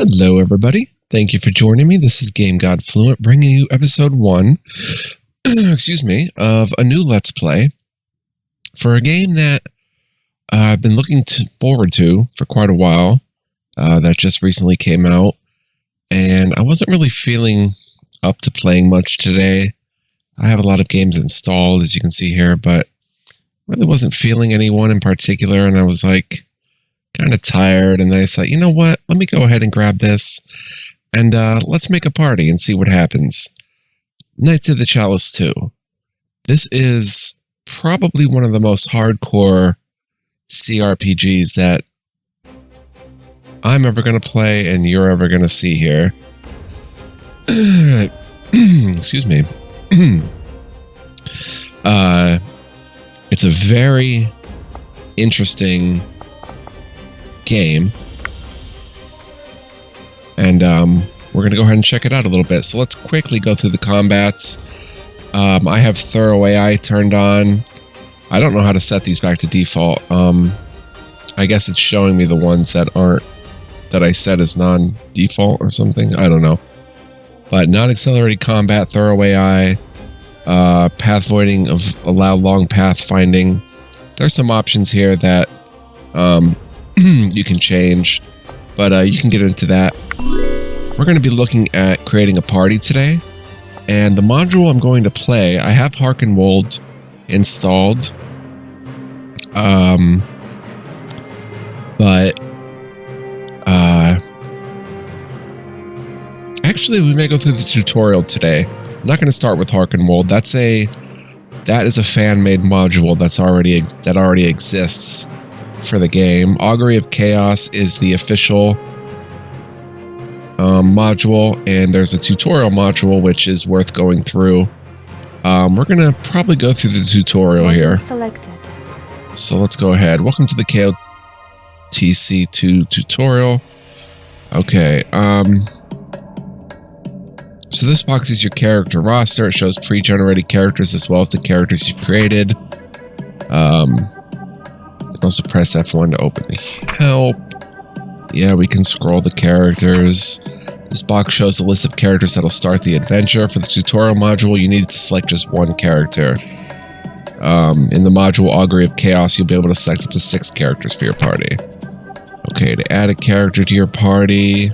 Hello, everybody. Thank you for joining me. This is Game God Fluent, bringing you episode 1, excuse me, of a new Let's Play for a game that I've been looking forward to for quite a while, that just recently came out, and I wasn't really feeling up to playing much today. I have a lot of games installed, as you can see here, but really wasn't feeling anyone in particular, and I was like, kind of tired, and then I said, you know what, let me go ahead and grab this, and let's make a party and see what happens. Knights of the Chalice 2. This is probably one of the most hardcore CRPGs that I'm ever going to play and you're ever going to see here. Excuse me. It's a very interesting game, and we're going to go ahead and check it out a little bit. So let's quickly go through the combats. I have thorough AI turned on. I don't know how to set these back to default. I guess it's showing me the ones that aren't, that I set as non-default or something. I don't know. But non-accelerated combat, thorough AI, path voiding, of allow long path finding. There's some options here that you can change, but you can get into that. We're going to be looking at creating a party today, and the module I'm going to play, I have Harkenwold installed, but actually we may go through the tutorial today. I'm not going to start with Harkenwold. That is a fan-made module that already exists for the game. Augury of Chaos is the official module, and there's a tutorial module which is worth going through. We're gonna probably go through the tutorial here. Selected. So let's go ahead. Welcome to the KOTC2 tutorial. Okay. So this box is your character roster. It shows pre-generated characters as well as the characters you've created. Also press F1 to open the help. Yeah, we can scroll the characters. This box shows the list of characters that'll start the adventure. For the tutorial module, you need to select just one character. In the module Augury of Chaos, you'll be able to select up to 6 characters for your party. Okay, to add a character to your party,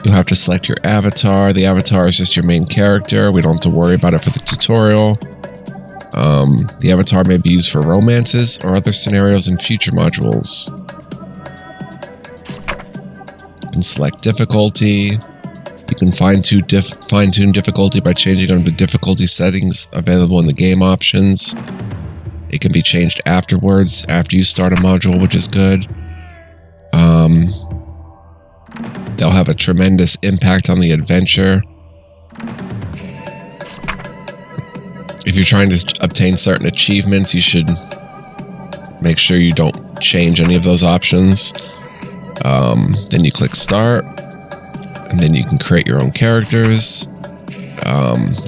you'll have to select your avatar. The avatar is just your main character. We don't have to worry about it for the tutorial. The avatar may be used for romances or other scenarios in future modules. You can select difficulty. You can fine-tune difficulty by changing on the difficulty settings available in the game options. It can be changed afterwards, after you start a module, which is good. They'll have a tremendous impact on the adventure. If you're trying to obtain certain achievements, you should make sure you don't change any of those options. Then you click Start, and then you can create your own characters.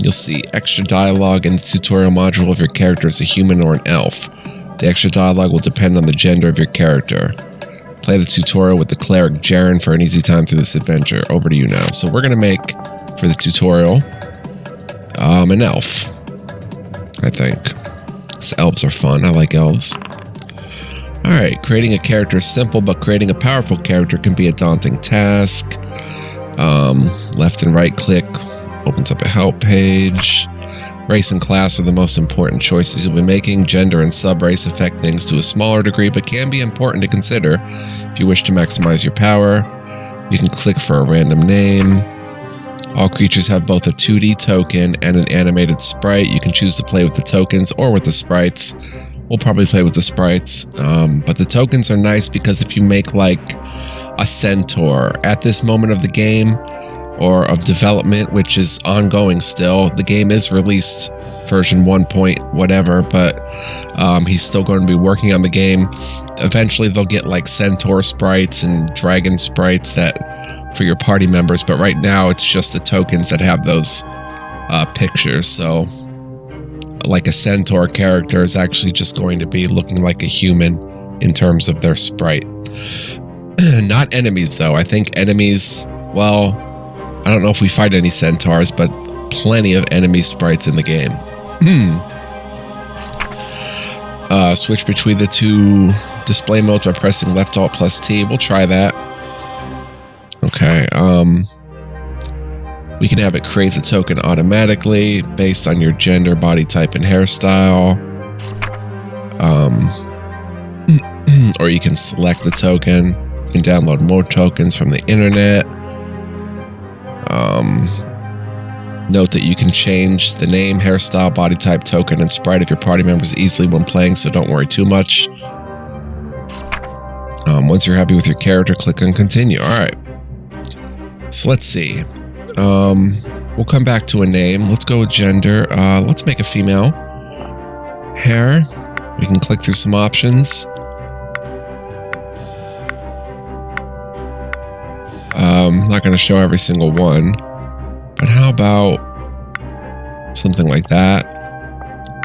You'll see extra dialogue in the tutorial module if your character is a human or an elf. The extra dialogue will depend on the gender of your character. Play the tutorial with the cleric Jaren for an easy time through this adventure. Over to you now. So we're going to make, for the tutorial, an elf. I think. So elves are fun. I like elves. Alright, creating a character is simple, but creating a powerful character can be a daunting task. Left and right click opens up a help page. Race and class are the most important choices you'll be making. Gender and sub-race affect things to a smaller degree, but can be important to consider if you wish to maximize your power. You can click for a random name. All creatures have both a 2D token and an animated sprite. You can choose to play with the tokens or with the sprites. We'll probably play with the sprites, but the tokens are nice because if you make like a centaur at this moment of the game or of development, which is ongoing still, the game is released version 1 point whatever, but he's still going to be working on the game. Eventually they'll get like centaur sprites and dragon sprites that for your party members, but right now it's just the tokens that have those pictures. So like a centaur character is actually just going to be looking like a human in terms of their sprite. Not enemies, though. I think enemies, well, I don't know if we fight any centaurs, but plenty of enemy sprites in the game. Switch between the two display modes by pressing left alt plus T. We'll try that. Okay, we can have it create the token automatically based on your gender, body type, and hairstyle. Or you can select the token. You can download more tokens from the internet. Note that you can change the name, hairstyle, body type, token, and sprite of your party members easily when playing, so don't worry too much. Once you're happy with your character, click on continue. Alright. So let's see. We'll come back to a name. Let's go with gender. Let's make a female. Hair. We can click through some options. Not going to show every single one, but how about something like that?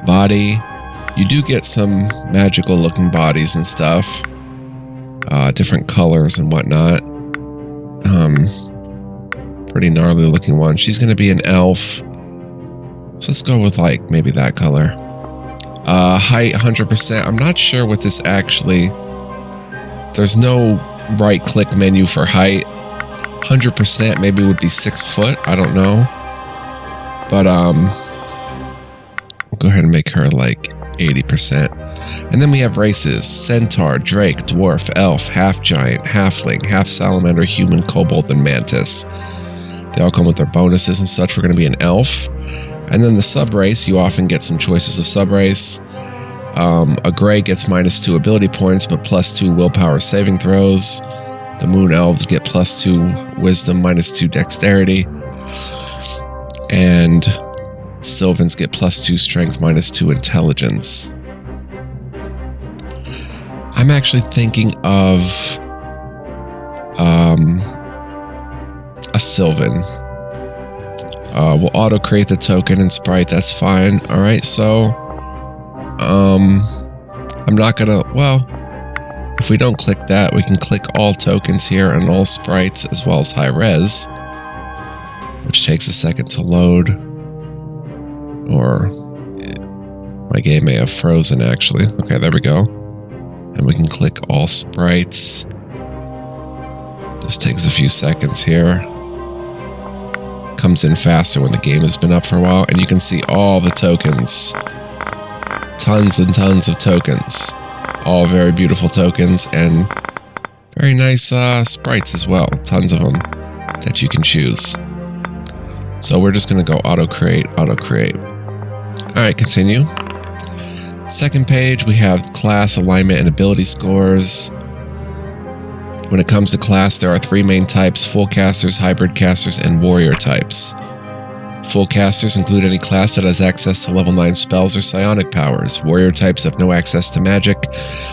Body. You do get some magical looking bodies and stuff. Different colors and whatnot. Pretty gnarly looking one. She's going to be an elf. So let's go with like maybe that color. Height 100%. I'm not sure what this actually... There's no right click menu for height. 100% maybe would be 6 foot. I don't know. But we'll go ahead and make her like 80%. And then we have races: centaur, drake, dwarf, elf, half giant, halfling, half salamander, human, kobold, and mantis. They all come with their bonuses and such. We're going to be an elf. And then the sub race, you often get some choices of sub race. A gray gets -2 ability points, but +2 willpower saving throws. The moon elves get +2 wisdom, -2 dexterity. And Sylvans get +2 strength, -2 intelligence. I'm actually thinking of a Sylvan. We'll auto create the token and sprite. That's fine. All right. So, I'm not gonna. Well, if we don't click that, we can click all tokens here and all sprites as well as high res, which takes a second to load. Or my game may have frozen actually. Okay, there we go. And we can click all sprites. This takes a few seconds here. Comes in faster when the game has been up for a while, and you can see all the tokens. Tons and tons of tokens. All very beautiful tokens and very nice sprites as well. Tons of them that you can choose. So we're just going to go auto create, auto create. Alright, continue. Second page, we have class, alignment, and ability scores. When it comes to class, there are 3 main types: full casters, hybrid casters, and warrior types. Full casters include any class that has access to level 9 spells or psionic powers. Warrior types have no access to magic.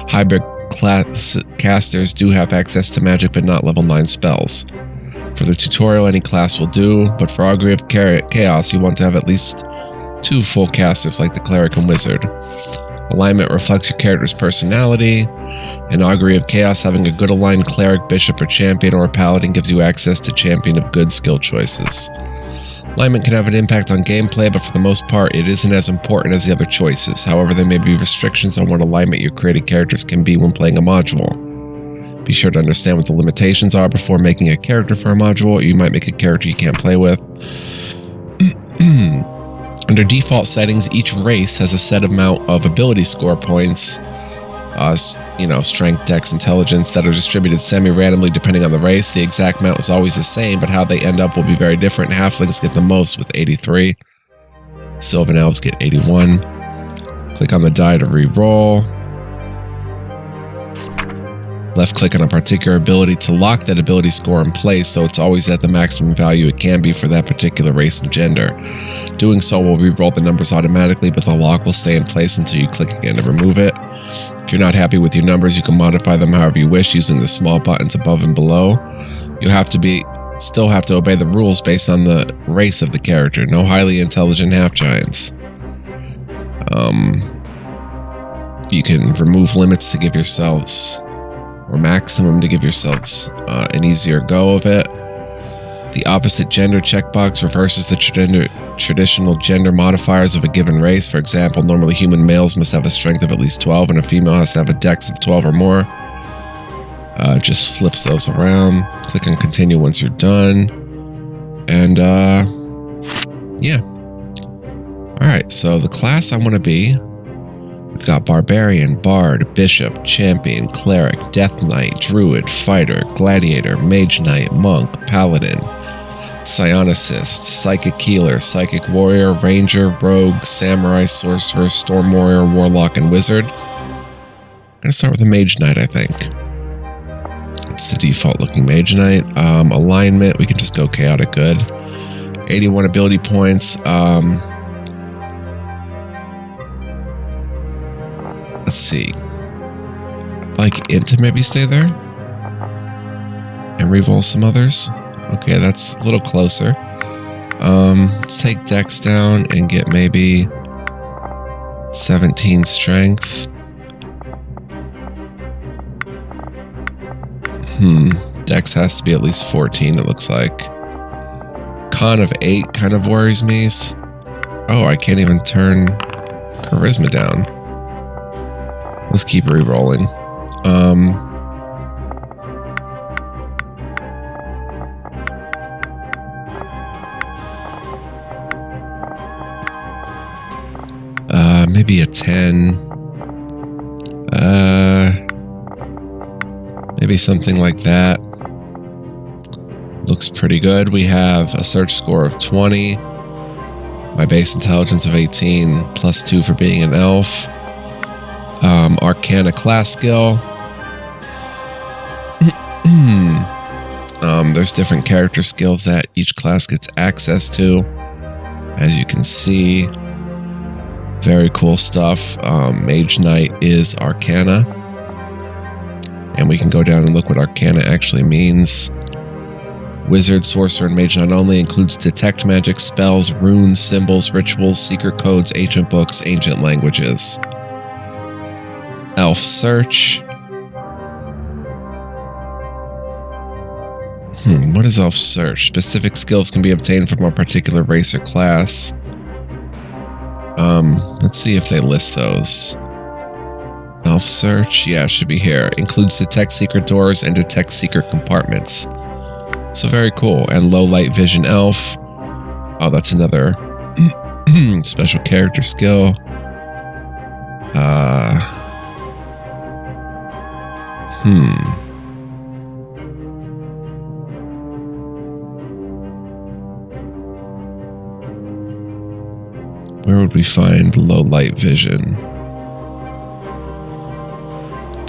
Hybrid class casters do have access to magic, but not level 9 spells. For the tutorial, any class will do, but for Augury of Chaos, you want to have at least 2 full casters like the cleric and wizard. Alignment reflects your character's personality. In Augury of Chaos, having a good aligned cleric, bishop, or champion, or a paladin gives you access to champion of good skill choices. Alignment can have an impact on gameplay, but for the most part, it isn't as important as the other choices. However, there may be restrictions on what alignment your created characters can be when playing a module. Be sure to understand what the limitations are before making a character for a module, or you might make a character you can't play with. Under default settings, each race has a set amount of ability score points, strength, dex, intelligence, that are distributed semi-randomly depending on the race. The exact amount is always the same, but how they end up will be very different. Halflings get the most with 83. Sylvan elves get 81. Click on the die to re-roll. Left click on a particular ability to lock that ability score in place so it's always at the maximum value it can be for that particular race and gender. Doing so will re-roll the numbers automatically, but the lock will stay in place until you click again to remove it. If you're not happy with your numbers, you can modify them however you wish using the small buttons above and below. You'll still have to obey the rules based on the race of the character. No highly intelligent half-giants. You can remove limits to give yourselves or maximum to give yourselves an easier go of it. The opposite gender checkbox reverses the traditional gender modifiers of a given race. For example, normally human males must have a strength of at least 12 and a female has to have a dex of 12 or more. Just flips those around. Click on continue once you're done. And yeah. Alright, so the class I want to be, we've got Barbarian, Bard, Bishop, Champion, Cleric, Death Knight, Druid, Fighter, Gladiator, Mage Knight, Monk, Paladin, Psionicist, Psychic Healer, Psychic Warrior, Ranger, Rogue, Samurai, Sorcerer, Storm Warrior, Warlock, and Wizard. I'm going to start with a Mage Knight, I think. It's the default looking Mage Knight. Alignment, we can just go Chaotic Good. 81 ability points. Let's see. I'd like Int to maybe stay there. And reroll some others. Okay, that's a little closer. Let's take Dex down and get maybe 17 Strength. Dex has to be at least 14, it looks like. Con of 8 kind of worries me. Oh, I can't even turn Charisma down. Let's keep re-rolling. Maybe a 10. Maybe something like that. Looks pretty good. We have a search score of 20. My base intelligence of 18, plus 2 for being an elf. Arcana class skill. There's different character skills that each class gets access to. As you can see, very cool stuff. Mage Knight is Arcana. And we can go down and look what Arcana actually means. Wizard, Sorcerer, and Mage Knight only includes detect magic, spells, runes, symbols, rituals, secret codes, ancient books, ancient languages. Elf Search. What is Elf Search? Specific skills can be obtained from a particular race or class. Let's see if they list those. Elf Search, yeah, it should be here. Includes detect secret doors and detect secret compartments. So very cool. And low light vision elf. Oh, that's another special character skill. Where would we find low light vision?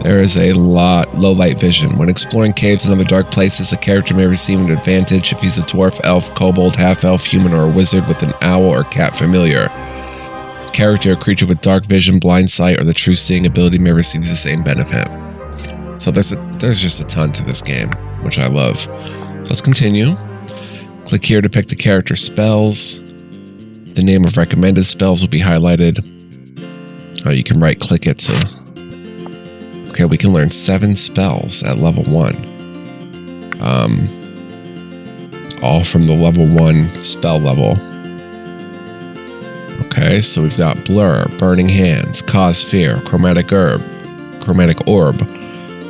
There is a lot. Low light vision. When exploring caves and other dark places, a character may receive an advantage if he's a dwarf, elf, kobold, half-elf, human, or a wizard with an owl or cat familiar. Character or creature with dark vision, blind sight, or the true seeing ability may receive the same benefit. So there's just a ton to this game, which I love. So let's continue. Click here to pick the character spells. The name of recommended spells will be highlighted. Oh, you can right-click it to... Okay, we can learn 7 spells at level 1. All from the level 1 spell level. Okay, so we've got Blur, Burning Hands, Cause Fear, Chromatic Orb,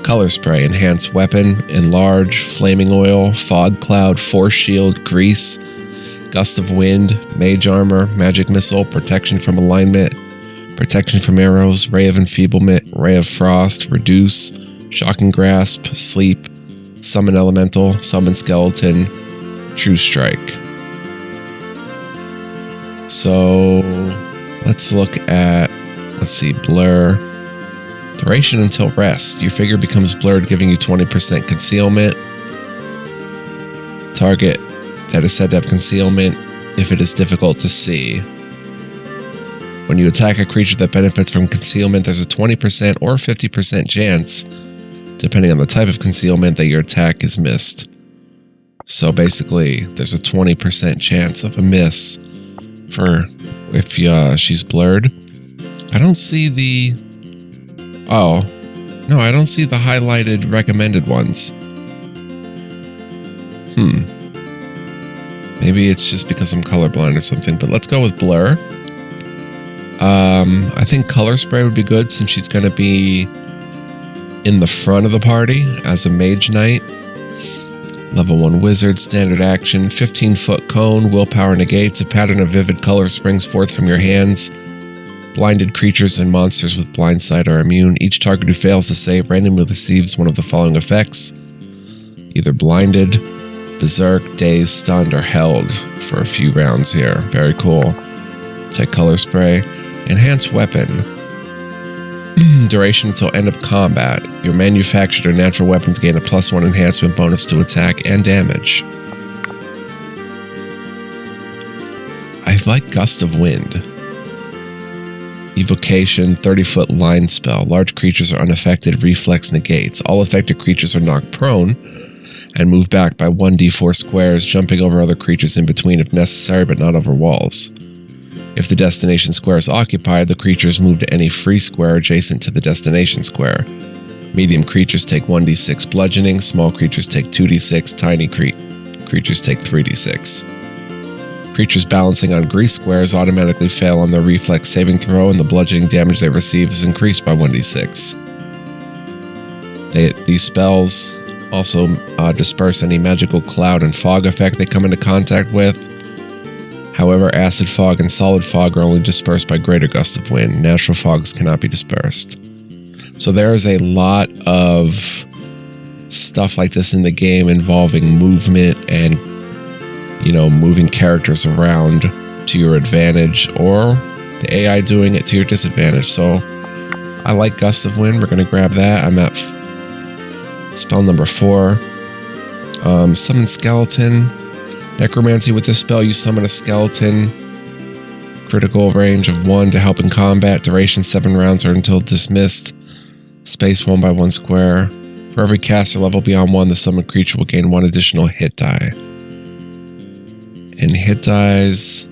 Color Spray, Enhanced Weapon, Enlarge, Flaming Oil, Fog Cloud, Force Shield, Grease, Gust of Wind, Mage Armor, Magic Missile, Protection from Alignment, Protection from Arrows, Ray of Enfeeblement, Ray of Frost, Reduce, Shocking Grasp, Sleep, Summon Elemental, Summon Skeleton, True Strike. So let's look at, Blur. Duration until rest. Your figure becomes blurred, giving you 20% concealment. Target that is said to have concealment if it is difficult to see. When you attack a creature that benefits from concealment, there's a 20% or 50% chance, depending on the type of concealment, that your attack is missed. So basically, there's a 20% chance of a miss for if she's blurred. I don't see the... Oh, No, I don't see the highlighted recommended ones. Maybe it's just because I'm colorblind or something, but let's go with Blur. I think Color Spray would be good since she's going to be in the front of the party as a Mage Knight. Level 1 Wizard, standard action, 15-foot cone, willpower negates, a pattern of vivid color springs forth from your hands. Blinded creatures and monsters with blind sight are immune. Each target who fails to save randomly receives one of the following effects. Either blinded, berserk, dazed, stunned, or held for a few rounds here. Very cool. Take Color Spray. Enhanced weapon. Duration until end of combat. Your manufactured or natural weapons gain a +1 enhancement bonus to attack and damage. I like Gust of Wind. Evocation, 30-foot line spell. Large creatures are unaffected, reflex negates. All affected creatures are knocked prone and move back by 1d4 squares, jumping over other creatures in between if necessary, but not over walls. If the destination square is occupied, the creatures move to any free square adjacent to the destination square. Medium creatures take 1d6 bludgeoning, small creatures take 2d6, tiny creatures take 3d6. Creatures balancing on grease squares automatically fail on their reflex saving throw, and the bludgeoning damage they receive is increased by 1d6. These spells also disperse any magical cloud and fog effect they come into contact with. However, acid fog and solid fog are only dispersed by greater gust of wind. Natural fogs cannot be dispersed. So there is a lot of stuff like this in the game involving movement and, moving characters around to your advantage, or the AI doing it to your disadvantage. So I like Gust of Wind. We're going to grab that. I'm at spell number 4. Summon Skeleton. Necromancy. With this spell, you summon a skeleton. Critical range of 1 to help in combat. Duration 7 rounds or until dismissed. Space 1 by 1 square. For every caster level beyond 1, the summoned creature will gain 1 additional hit die. And hit dies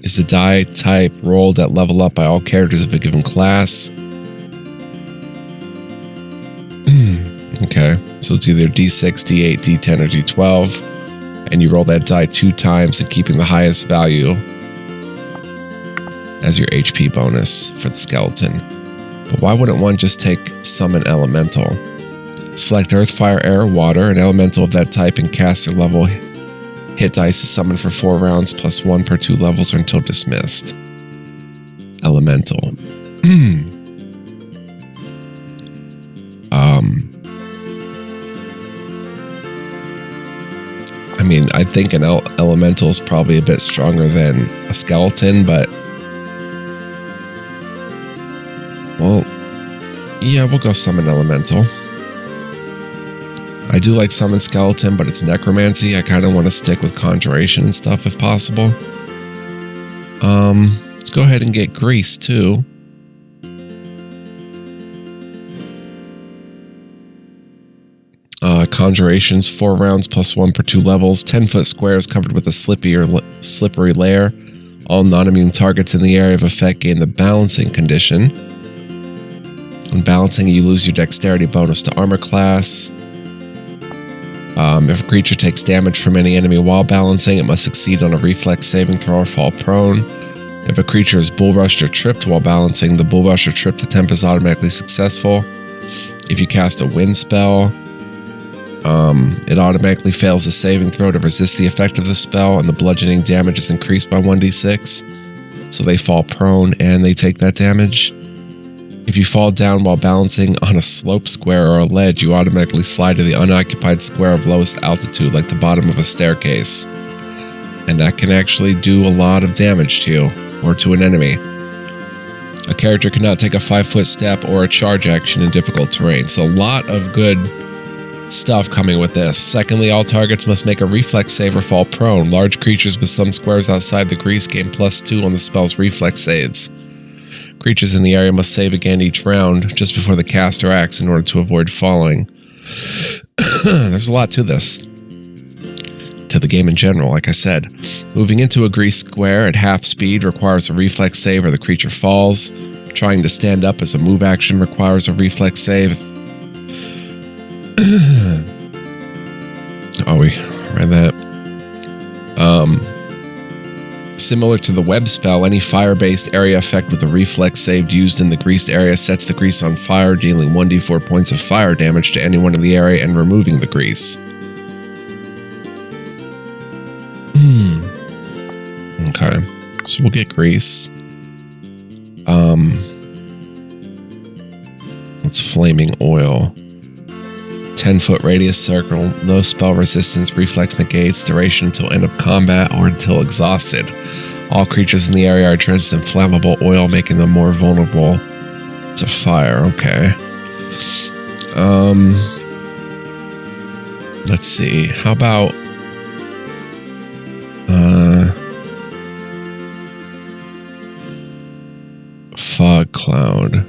is the die type rolled at level up by all characters of a given class. Okay, so it's either D6, D8, D10, or D12, and you roll that die 2 times and keeping the highest value as your HP bonus for the skeleton. But why wouldn't one just take Summon Elemental? Select Earth, Fire, Air, Water, an elemental of that type, and caster level hit dice is summoned for 4 rounds plus 1 per 2 levels or until dismissed. Elemental. I mean, I think an elemental is probably a bit stronger than a skeleton, but well, yeah, we'll go Summon Elemental. I do like Summon Skeleton, but it's Necromancy. I kind of want to stick with Conjuration and stuff if possible. Let's go ahead and get Grease too. Conjurations, 4 rounds plus 1 per 2 levels. 10-foot squares covered with a slippery layer. All non-immune targets in the area of effect gain the balancing condition. When balancing, you lose your dexterity bonus to armor class. If a creature takes damage from any enemy while balancing, it must succeed on a reflex saving throw or fall prone. If a creature is bull rushed or tripped while balancing, the bull rush or tripped attempt is automatically successful. If you cast a wind spell, it automatically fails a saving throw to resist the effect of the spell, and the bludgeoning damage is increased by 1d6. So they fall prone and they take that damage. If you fall down while balancing on a slope square or a ledge, you automatically slide to the unoccupied square of lowest altitude, like the bottom of a staircase. And that can actually do a lot of damage to you, or to an enemy. A character cannot take a 5-foot step or a charge action in difficult terrain. So a lot of good stuff coming with this. Secondly, all targets must make a reflex save or fall prone. Large creatures with some squares outside the grease gain +2 on the spell's reflex saves. Creatures in the area must save again each round just before the caster acts in order to avoid falling. There's a lot to this. To the game in general, like I said. Moving into a grease square at half speed requires a reflex save or the creature falls. Trying to stand up as a move action requires a reflex save. Oh, we read that. Similar to the web spell, any fire-based area effect with a reflex save used in the greased area sets the grease on fire, dealing 1d4 points of fire damage to anyone in the area and removing the grease. Okay, so we'll get grease. It's flaming oil. 10-foot radius circle, no spell resistance, reflex negates, duration until end of combat or until exhausted. All creatures in the area are drenched in flammable oil, making them more vulnerable to fire. Okay. Let's see. How about fog cloud?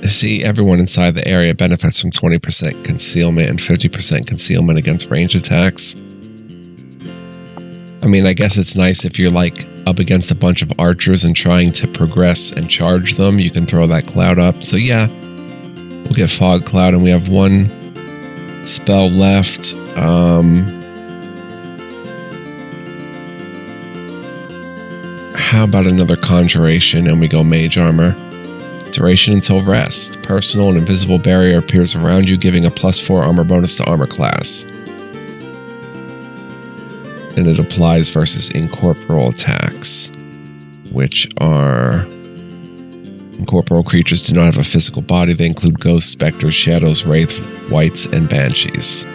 See, everyone inside the area benefits from 20% concealment and 50% concealment against range attacks. I mean, I guess it's nice if you're like up against a bunch of archers and trying to progress and charge them, you can throw that cloud up. So yeah, we'll get fog cloud, and we have one spell left. How about another conjuration and we go mage armor? Duration until rest. Personal and invisible barrier appears around you, giving a +4 armor bonus to armor class. And it applies versus incorporeal attacks, which are... Incorporeal creatures do not have a physical body. They include ghosts, specters, shadows, wraiths, wights, and banshees.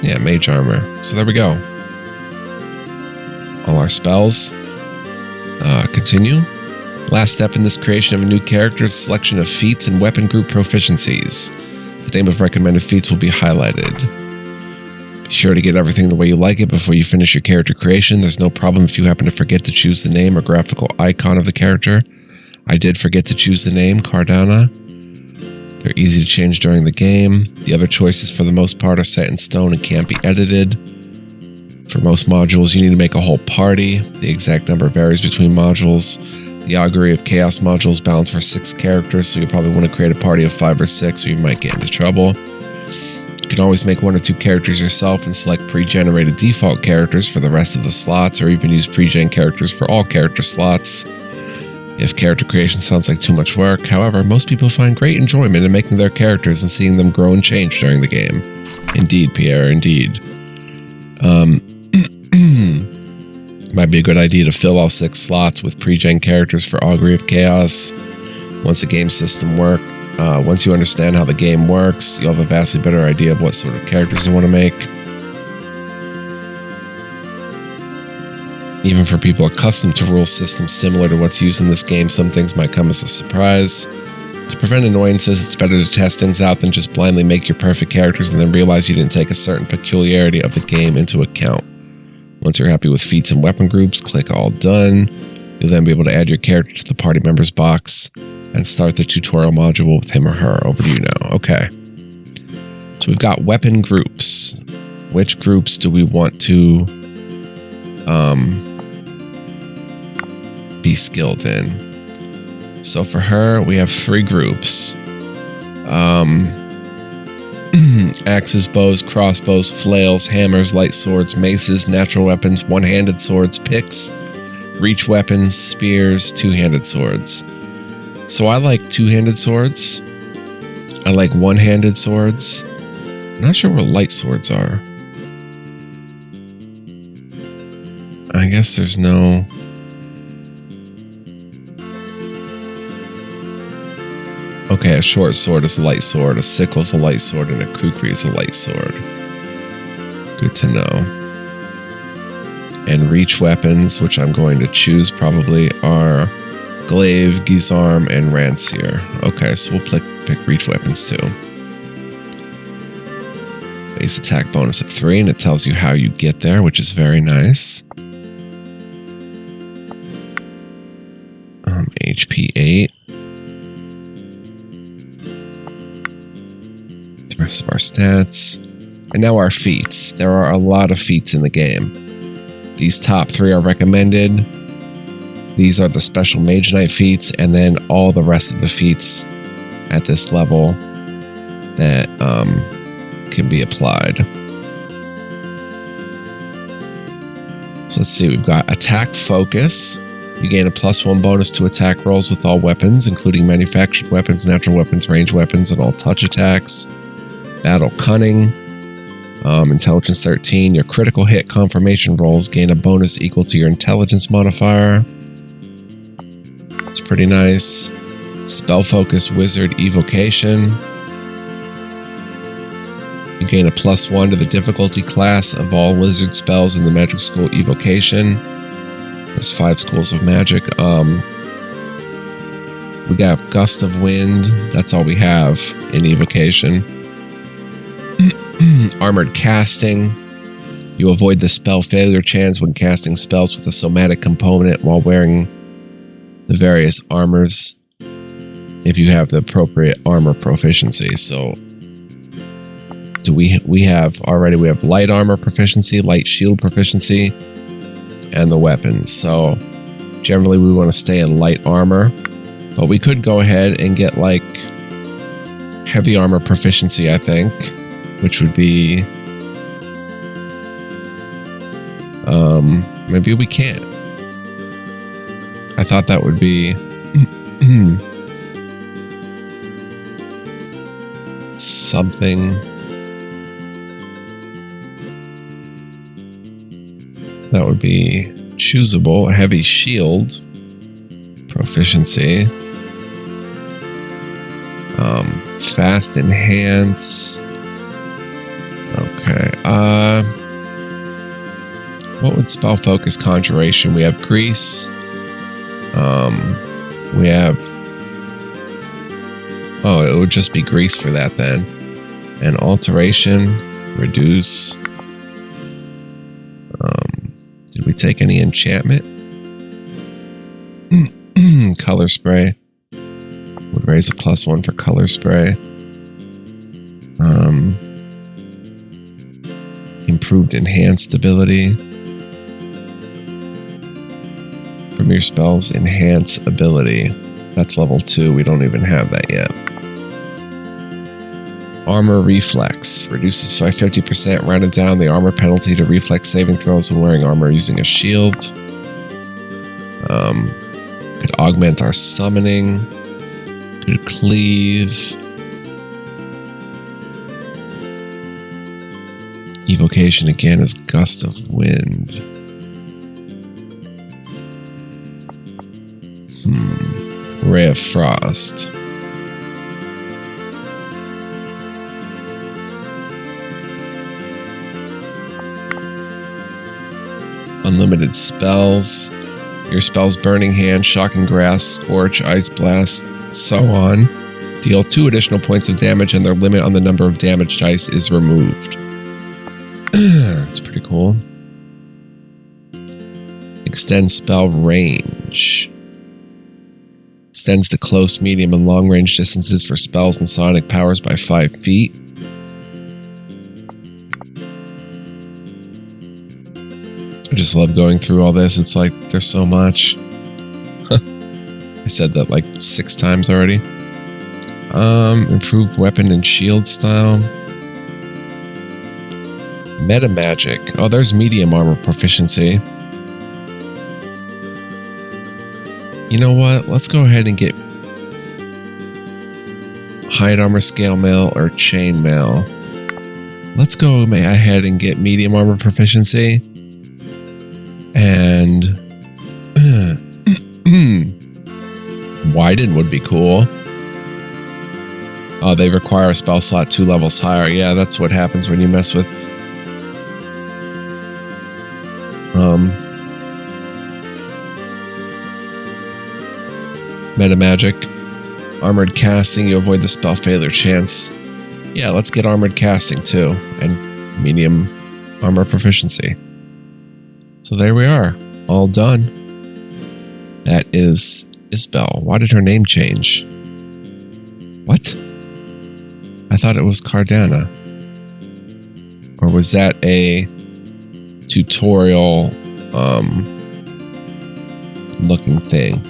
Yeah, mage armor. So there we go. All our spells. Continue. Last step in this creation of a new character is selection of feats and weapon group proficiencies. The name of recommended feats will be highlighted. Be sure to get everything the way you like it before you finish your character creation. There's no problem if you happen to forget to choose the name or graphical icon of the character. I did forget to choose the name, Cardana. They're easy to change during the game. The other choices for the most part are set in stone and can't be edited. For most modules, you need to make a whole party. The exact number varies between modules. The Augury of Chaos module is balanced for 6 characters, so you'll probably want to create a party of 5 or 6, or you might get into trouble. You can always make 1 or 2 characters yourself and select pre-generated default characters for the rest of the slots, or even use pre-gen characters for all character slots. If character creation sounds like too much work, however, most people find great enjoyment in making their characters and seeing them grow and change during the game. Indeed, Pierre, indeed. Might be a good idea to fill all 6 slots with pre-gen characters for Augury of Chaos. Once the game system once you understand how the game works, you'll have a vastly better idea of what sort of characters you want to make. Even for people accustomed to rule systems similar to what's used in this game, some things might come as a surprise. To prevent annoyances, it's better to test things out than just blindly make your perfect characters and then realize you didn't take a certain peculiarity of the game into account. Once you're happy with feats and weapon groups, click All Done. You'll then be able to add your character to the party members box and start the tutorial module with him or her. Over to you now. Okay. So we've got weapon groups. Which groups do we want to be skilled in? So for her, we have 3 groups. Axes, bows, crossbows, flails, hammers, light swords, maces, natural weapons, one-handed swords, picks, reach weapons, spears, two-handed swords. So I like two-handed swords. I like one-handed swords. I'm not sure where light swords are. I guess there's no... Okay, a short sword is a light sword, a sickle is a light sword, and a kukri is a light sword. Good to know. And reach weapons, which I'm going to choose probably, are glaive, gisarm, and rancier. Okay, so we'll pick reach weapons too. Base attack bonus of 3, and it tells you how you get there, which is very nice. HP 8. The rest of our stats. And now our feats. There are a lot of feats in the game. These top 3 are recommended. These are the special Mage Knight feats, and then all the rest of the feats at this level that can be applied. So let's see, we've got Attack Focus. You gain a +1 bonus to attack rolls with all weapons, including manufactured weapons, natural weapons, ranged weapons, and all touch attacks. Battle Cunning. Intelligence 13. Your critical hit confirmation rolls gain a bonus equal to your intelligence modifier. It's pretty nice. Spell Focus Wizard Evocation. You gain a +1 to the difficulty class of all wizard spells in the Magic School Evocation. There's 5 schools of magic. We got Gust of Wind. That's all we have in Evocation. Armored Casting. You avoid the spell failure chance when casting spells with a somatic component while wearing the various armors if you have the appropriate armor proficiency. So we have light armor proficiency, light shield proficiency, and the weapons. So generally we want to stay in light armor, but we could go ahead and get like heavy armor proficiency, I think, which would be maybe we can't. I thought that would be something that would be choosable. Heavy shield proficiency, fast enhance. Okay, what would spell focus? Conjuration. We have grease. We have, it would just be grease for that then. And alteration, reduce. Did we take any enchantment? Color spray would raise a +1 for color spray. Improved enhanced ability. From your spells, enhance ability. That's level 2. We don't even have that yet. Armor reflex. Reduces by 50%, rounded down the armor penalty to reflex saving throws when wearing armor using a shield. Could augment our summoning. Could cleave. Evocation again is gust of wind. Ray of frost. Unlimited spells. Your spells: Burning Hand, Shocking Grasp, Scorch, Ice Blast, so on. Deal 2 additional points of damage, and their limit on the number of damage dice is removed. That's pretty cool. Extend spell range. Extends the close, medium, and long range distances for spells and sonic powers by 5 feet. I just love going through all this. It's like there's so much. I said that like 6 times already. Improved weapon and shield style. Meta magic. Oh, there's medium armor proficiency. You know what? Let's go ahead and get hide armor, scale mail, or chain mail. Let's go ahead and get medium armor proficiency. And widen would be cool. Oh, they require a spell slot 2 levels higher. Yeah, that's what happens when you mess with meta magic. Armored casting, you avoid the spell failure chance. Yeah, let's get armored casting too, and medium armor proficiency. So there we are, all done. That is Isabel. Why did her name change? What? I thought it was Cardana. Or was that a tutorial looking thing.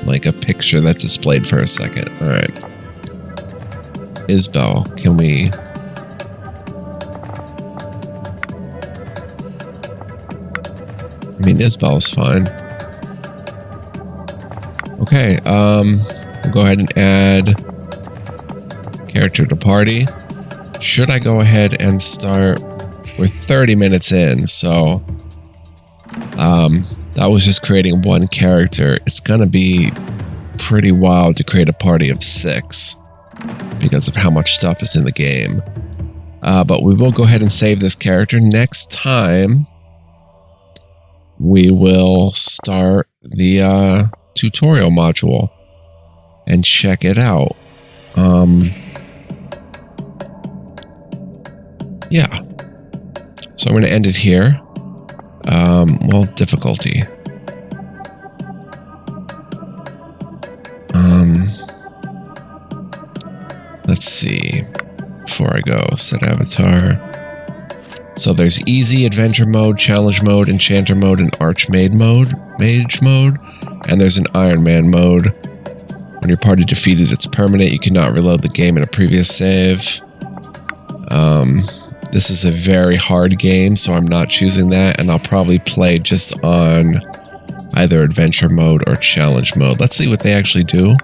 Like a picture that's displayed for a second. Alright. Isbell, can we... I mean, Isbell's fine. Okay, we'll go ahead and add character to party. Should I go ahead and start? We're 30 minutes in, so that was just creating one character. It's gonna be pretty wild to create a party of 6 because of how much stuff is in the game. But we will go ahead and save this character. Next time, we will start the tutorial module and check it out. Yeah. So I'm going to end it here. Well, difficulty. Let's see. Before I go, set avatar. So there's easy, adventure mode, challenge mode, enchanter mode, and archmage mode, and there's an Iron Man mode. When your party defeated, it's permanent. You cannot reload the game in a previous save. This is a very hard game, so I'm not choosing that, and I'll probably play just on either adventure mode or challenge mode. Let's see what they actually do.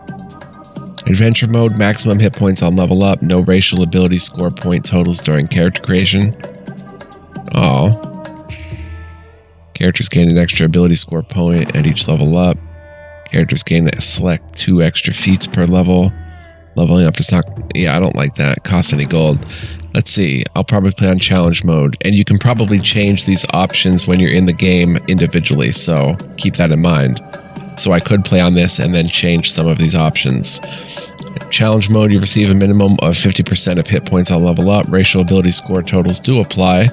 Adventure mode, maximum hit points on level up, no racial ability score point totals during character creation. Oh. Characters gain an extra ability score point at each level up. Characters gain a select 2 extra feats per level. Leveling up does not... Yeah, I don't like that. Cost any gold. Let's see. I'll probably play on challenge mode. And you can probably change these options when you're in the game individually, so keep that in mind. So I could play on this and then change some of these options. Challenge mode, you receive a minimum of 50% of hit points on level up. Racial ability score totals do apply.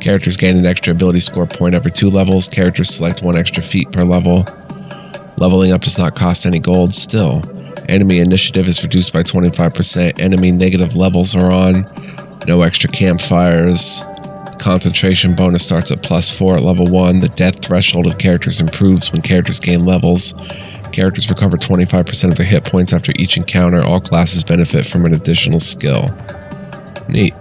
Characters gain an extra ability score point every 2 levels. Characters select 1 extra feat per level. Leveling up does not cost any gold still. Enemy initiative is reduced by 25%. Enemy negative levels are on. No extra campfires. Concentration bonus starts at +4 at level 1. The death threshold of characters improves when characters gain levels. Characters recover 25% of their hit points after each encounter. All classes benefit from an additional skill. Neat.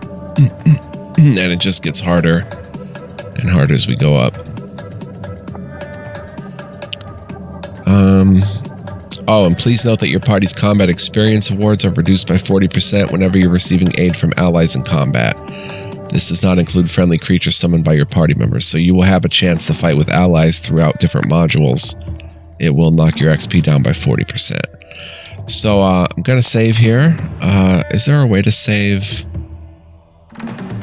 And it just gets harder and harder as we go up. Oh, and please note that your party's combat experience awards are reduced by 40% whenever you're receiving aid from allies in combat. This does not include friendly creatures summoned by your party members, so you will have a chance to fight with allies throughout different modules. It will knock your XP down by 40%. So I'm going to save here. Is there a way to save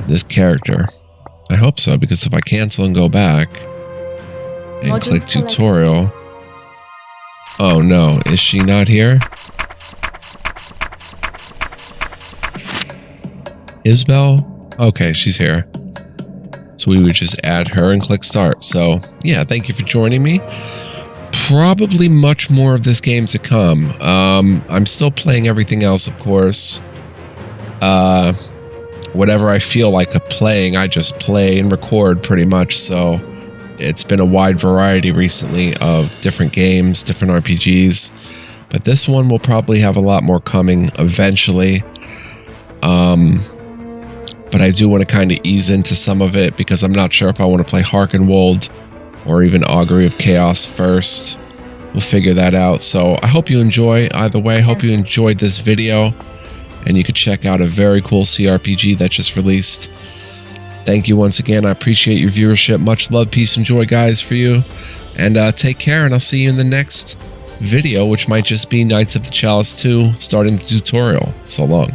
this character? I hope so, because if I cancel and go back and click tutorial... Oh no, is she not here? Isbell? Okay, she's here. So we would just add her and click start. So yeah, thank you for joining me. Probably much more of this game to come. I'm still playing everything else, of course. Whatever I feel like playing, I just play and record pretty much, so it's been a wide variety recently of different games, different RPGs, but this one will probably have a lot more coming eventually. But I do want to kind of ease into some of it because I'm not sure if I want to play Harkenwald or even Augury of Chaos first. We'll figure that out. So I hope you enjoy either way. I hope you enjoyed this video and you could check out a very cool CRPG that just released. Thank you once again. I appreciate your viewership. Much love, peace, and joy, guys, for you. And take care, and I'll see you in the next video, which might just be Knights of the Chalice 2, starting the tutorial. So long.